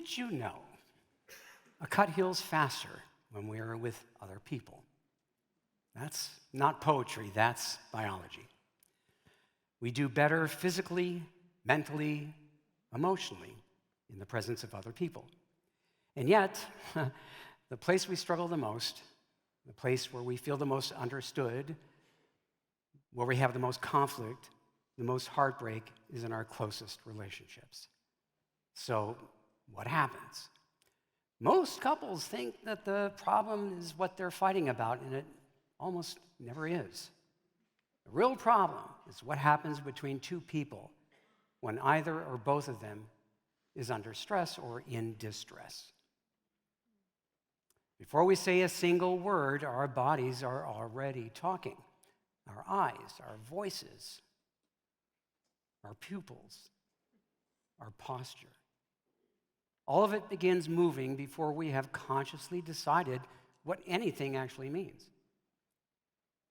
Did you know a cut heals faster when we are with other people? That's not poetry, that's biology. We do better physically, mentally, emotionally in the presence of other people. And yet, the place we struggle the most, the place where we feel the most understood, where we have the most conflict, the most heartbreak, is in our closest relationships. So, what happens? Most couples think that the problem is what they're fighting about, and it almost never is. The real problem is what happens between two people when either or both of them is under stress or in distress. Before we say a single word, our bodies are already talking. Our eyes, our voices, our pupils, our posture. All of it begins moving before we have consciously decided what anything actually means.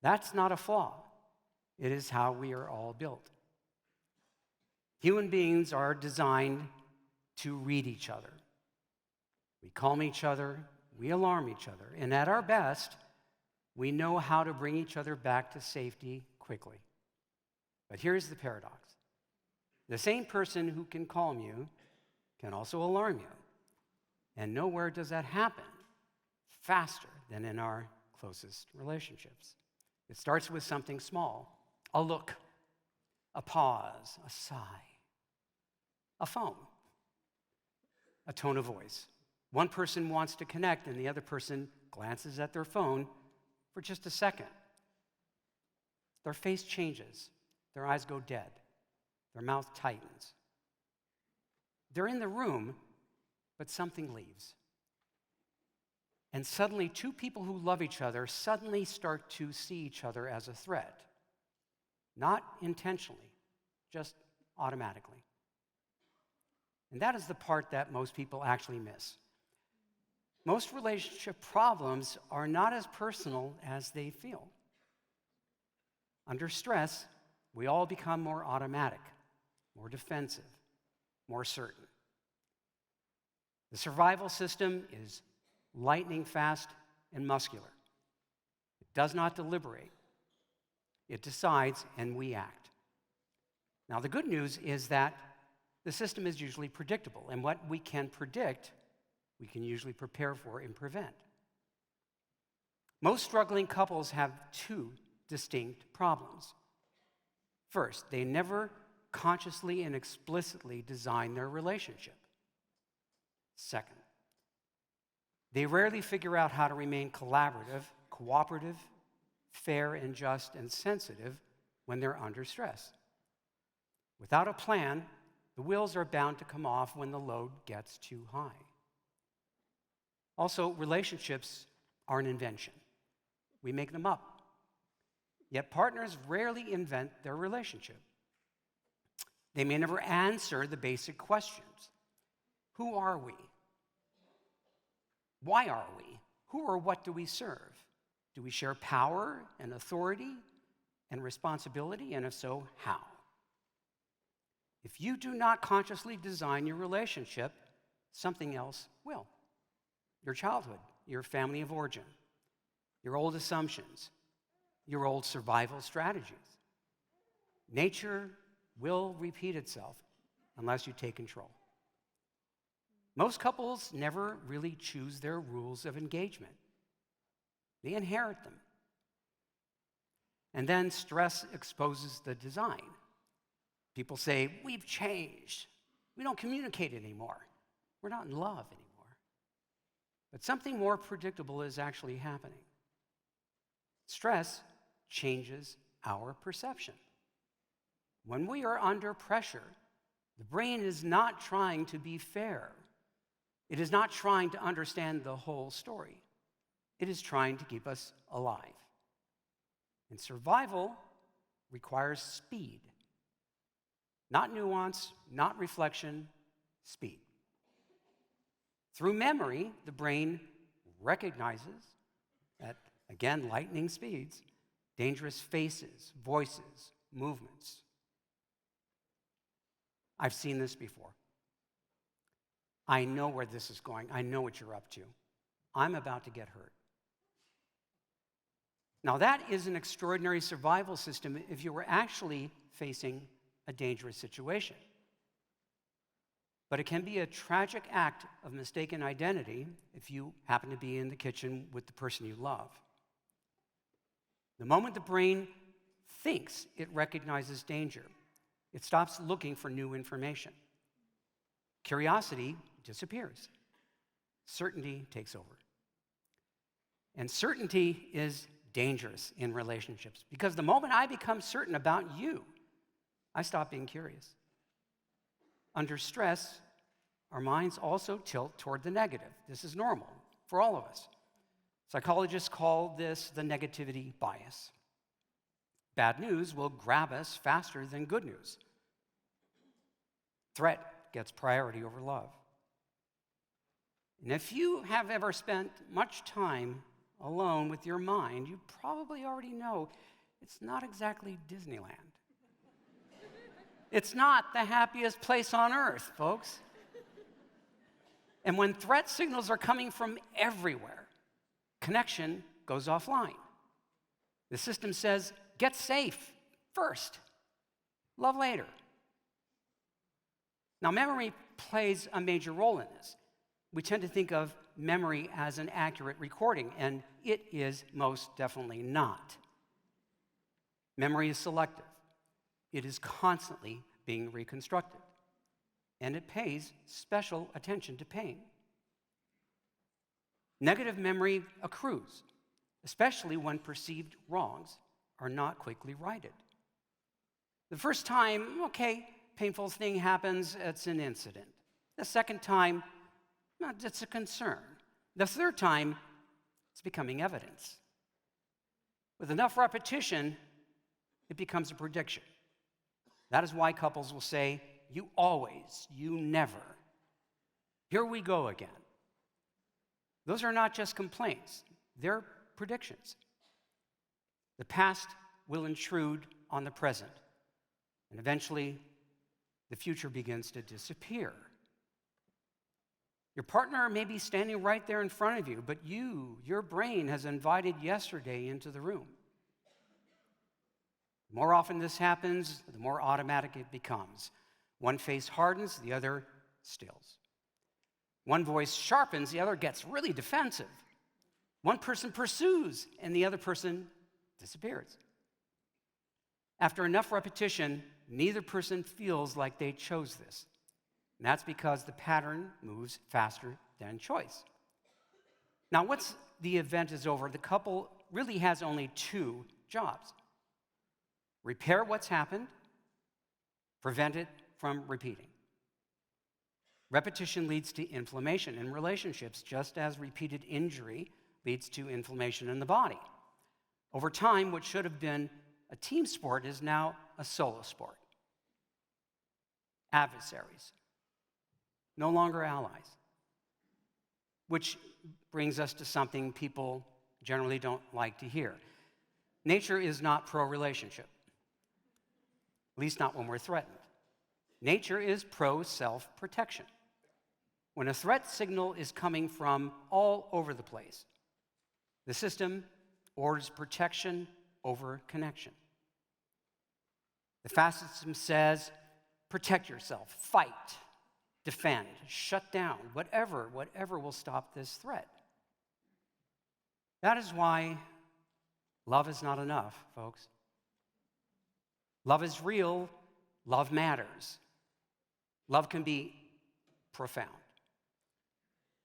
That's not a flaw. It is how we are all built. Human beings are designed to read each other. We calm each other, we alarm each other, and at our best, we know how to bring each other back to safety quickly. But here's the paradox. The same person who can calm you can also alarm you. And nowhere does that happen faster than in our closest relationships. It starts with something small, a look, a pause, a sigh, a phone, a tone of voice. One person wants to connect and the other person glances at their phone for just a second. Their face changes, their eyes go dead, their mouth tightens. They're in the room, but something leaves. And suddenly, two people who love each other suddenly start to see each other as a threat. Not intentionally, just automatically. And that is the part that most people actually miss. Most relationship problems are not as personal as they feel. Under stress, we all become more automatic, more defensive, more certain. The survival system is lightning fast and muscular. It does not deliberate. It decides and we act. Now, the good news is that the system is usually predictable, and what we can predict, we can usually prepare for and prevent. Most struggling couples have two distinct problems. First, they never consciously and explicitly design their relationship. Second, they rarely figure out how to remain collaborative, cooperative, fair and just and sensitive when they're under stress. Without a plan, the wheels are bound to come off when the load gets too high. Also, relationships are an invention. We make them up. Yet partners rarely invent their relationship. They may never answer the basic questions. Who are we? Why are we? Who or what do we serve? Do we share power and authority and responsibility? And if so, how? If you do not consciously design your relationship, something else will. Your childhood, your family of origin, your old assumptions, your old survival strategies. Nature will repeat itself unless you take control. Most couples never really choose their rules of engagement. They inherit them. And then stress exposes the design. People say, we've changed. We don't communicate anymore. We're not in love anymore. But something more predictable is actually happening. Stress changes our perception. When we are under pressure, the brain is not trying to be fair. It is not trying to understand the whole story. It is trying to keep us alive. And survival requires speed. Not nuance, not reflection, speed. Through memory, the brain recognizes at, again, lightning speeds, dangerous faces, voices, movements. I've seen this before. I know where this is going. I know what you're up to. I'm about to get hurt. Now, that is an extraordinary survival system if you were actually facing a dangerous situation. But it can be a tragic act of mistaken identity if you happen to be in the kitchen with the person you love. The moment the brain thinks it recognizes danger, it stops looking for new information. Curiosity disappears. Certainty takes over. And certainty is dangerous in relationships because the moment I become certain about you, I stop being curious. Under stress, our minds also tilt toward the negative. This is normal for all of us. Psychologists call this the negativity bias. Bad news will grab us faster than good news. Threat gets priority over love. And if you have ever spent much time alone with your mind, you probably already know it's not exactly Disneyland. It's not the happiest place on earth, folks. And when threat signals are coming from everywhere, connection goes offline. The system says, get safe first, love later. Now, memory plays a major role in this. We tend to think of memory as an accurate recording, and it is most definitely not. Memory is selective. It is constantly being reconstructed, and it pays special attention to pain. Negative memory accrues, especially when perceived wrongs are not quickly righted. The first time, okay, painful thing happens, it's an incident. The second time, it's a concern. The third time, it's becoming evidence. With enough repetition, it becomes a prediction. That is why couples will say, you always, you never. Here we go again. Those are not just complaints, they're predictions. The past will intrude on the present, and eventually the future begins to disappear. Your partner may be standing right there in front of you, but your brain has invited yesterday into the room. The more often this happens, the more automatic it becomes. One face hardens, the other stills. One voice sharpens, the other gets really defensive. One person pursues, and the other person disappears. After enough repetition, neither person feels like they chose this. And that's because the pattern moves faster than choice. Now, once the event is over, the couple really has only two jobs: repair what's happened, prevent it from repeating. Repetition leads to inflammation in relationships, just as repeated injury leads to inflammation in the body. Over time, what should have been a team sport is now a solo sport. Adversaries, no longer allies. Which brings us to something people generally don't like to hear. Nature is not pro-relationship, at least not when we're threatened. Nature is pro-self-protection. When a threat signal is coming from all over the place, the system orders protection over connection. The fast system says, protect yourself, fight, defend, shut down, whatever will stop this threat. That is why love is not enough, folks. Love is real, love matters. Love can be profound.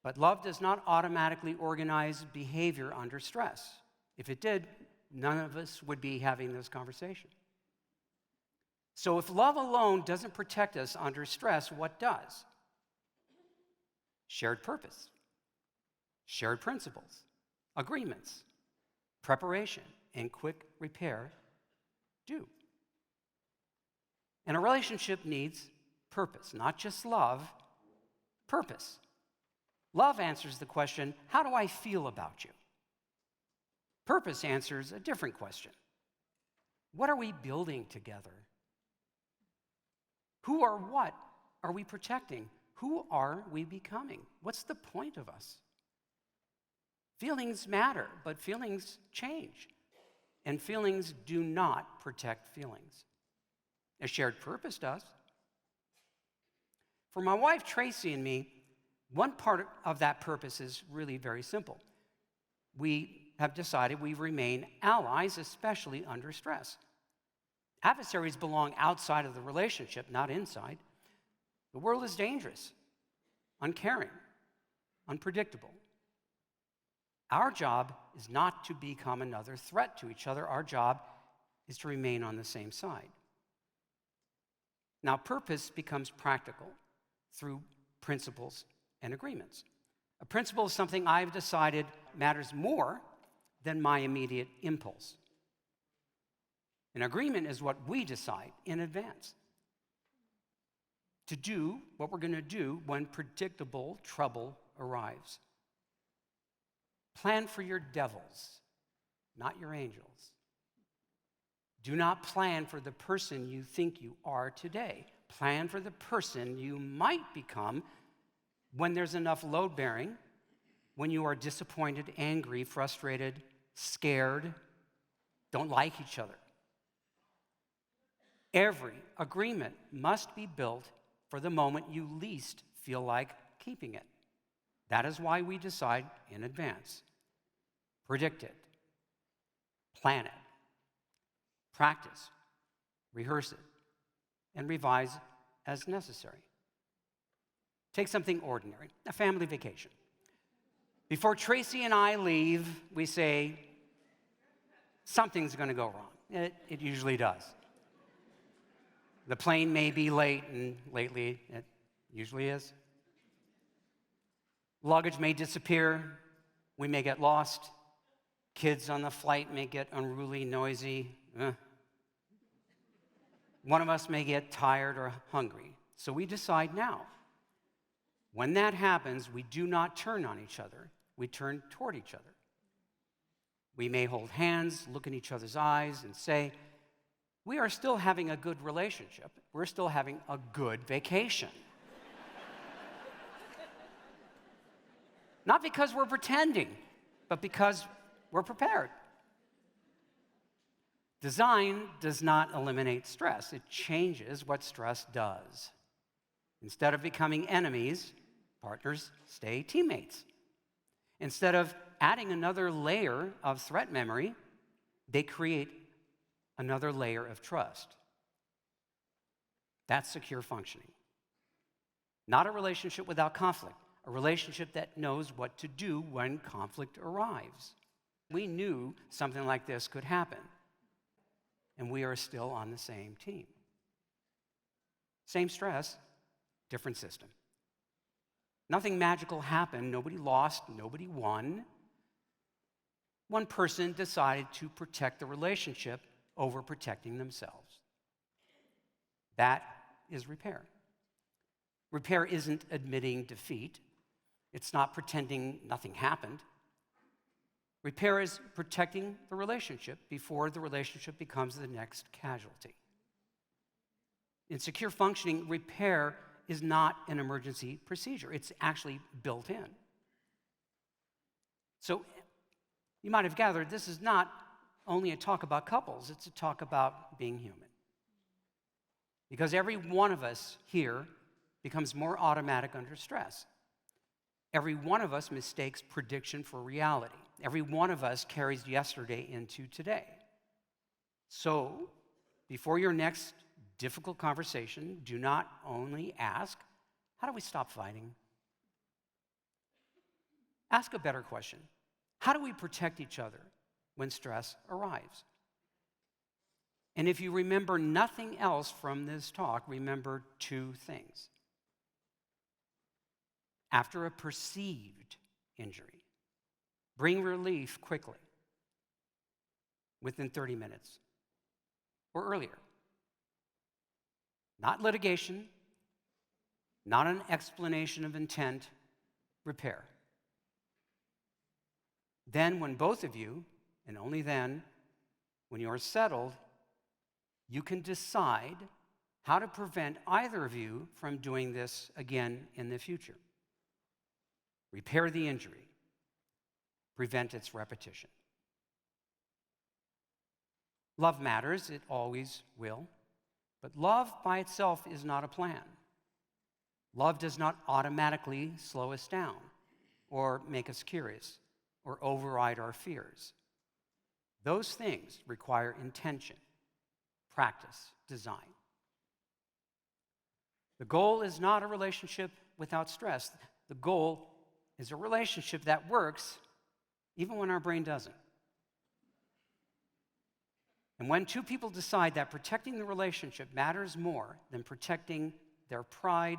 But love does not automatically organize behavior under stress. If it did, none of us would be having this conversation. So if love alone doesn't protect us under stress, what does? Shared purpose, shared principles, agreements, preparation, and quick repair do. And a relationship needs purpose, not just love, purpose. Love answers the question, how do I feel about you? Purpose answers a different question. What are we building together? Who or what are we protecting? Who are we becoming? What's the point of us? Feelings matter, but feelings change. And feelings do not protect feelings. A shared purpose does. For my wife, Tracey, and me, one part of that purpose is really very simple. We have decided we remain allies, especially under stress. Adversaries belong outside of the relationship, not inside. The world is dangerous, uncaring, unpredictable. Our job is not to become another threat to each other. Our job is to remain on the same side. Now, purpose becomes practical through principles and agreements. A principle is something I've decided matters more than my immediate impulse. An agreement is what we decide in advance to do what we're going to do when predictable trouble arrives. Plan for your devils, not your angels. Do not plan for the person you think you are today. Plan for the person you might become when there's enough load-bearing, when you are disappointed, angry, frustrated, scared, don't like each other. Every agreement must be built for the moment you least feel like keeping it. That is why we decide in advance. Predict it. Plan it. Practice. Rehearse it. And revise as necessary. Take something ordinary, a family vacation. Before Tracey and I leave, we say, something's going to go wrong. It usually does. The plane may be late, and lately it usually is. Luggage may disappear. We may get lost. Kids on the flight may get unruly, noisy. One of us may get tired or hungry. So we decide now. When that happens, we do not turn on each other. We turn toward each other. We may hold hands, look in each other's eyes, and say, we are still having a good relationship. We're still having a good vacation. Not because we're pretending, but because we're prepared. Design does not eliminate stress. It changes what stress does. Instead of becoming enemies, partners stay teammates. Instead of adding another layer of threat memory, they create another layer of trust. That's secure functioning. Not a relationship without conflict, a relationship that knows what to do when conflict arrives. We knew something like this could happen, and we are still on the same team. Same stress, different system. Nothing magical happened. Nobody lost. Nobody won. One person decided to protect the relationship over protecting themselves. That is repair. Repair isn't admitting defeat. It's not pretending nothing happened. Repair is protecting the relationship before the relationship becomes the next casualty. In secure functioning, repair is not an emergency procedure. It's actually built in. So you might have gathered this is not only a talk about couples, it's a talk about being human. Because every one of us here becomes more automatic under stress. Every one of us mistakes prediction for reality. Every one of us carries yesterday into today. So, before your next difficult conversation, do not only ask, how do we stop fighting? Ask a better question. How do we protect each other when stress arrives? And if you remember nothing else from this talk, remember two things. After a perceived injury, bring relief quickly, within 30 minutes or earlier. Not litigation, not an explanation of intent, repair. Then when both of you, and only then, when you're settled, you can decide how to prevent either of you from doing this again in the future. Repair the injury. Prevent its repetition. Love matters, it always will. But love by itself is not a plan. Love does not automatically slow us down or make us curious or override our fears. Those things require intention, practice, design. The goal is not a relationship without stress. The goal is a relationship that works even when our brain doesn't. And when two people decide that protecting the relationship matters more than protecting their pride,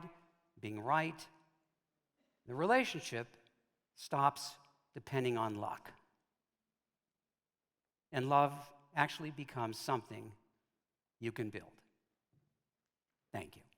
being right, the relationship stops depending on luck. And love actually becomes something you can build. Thank you.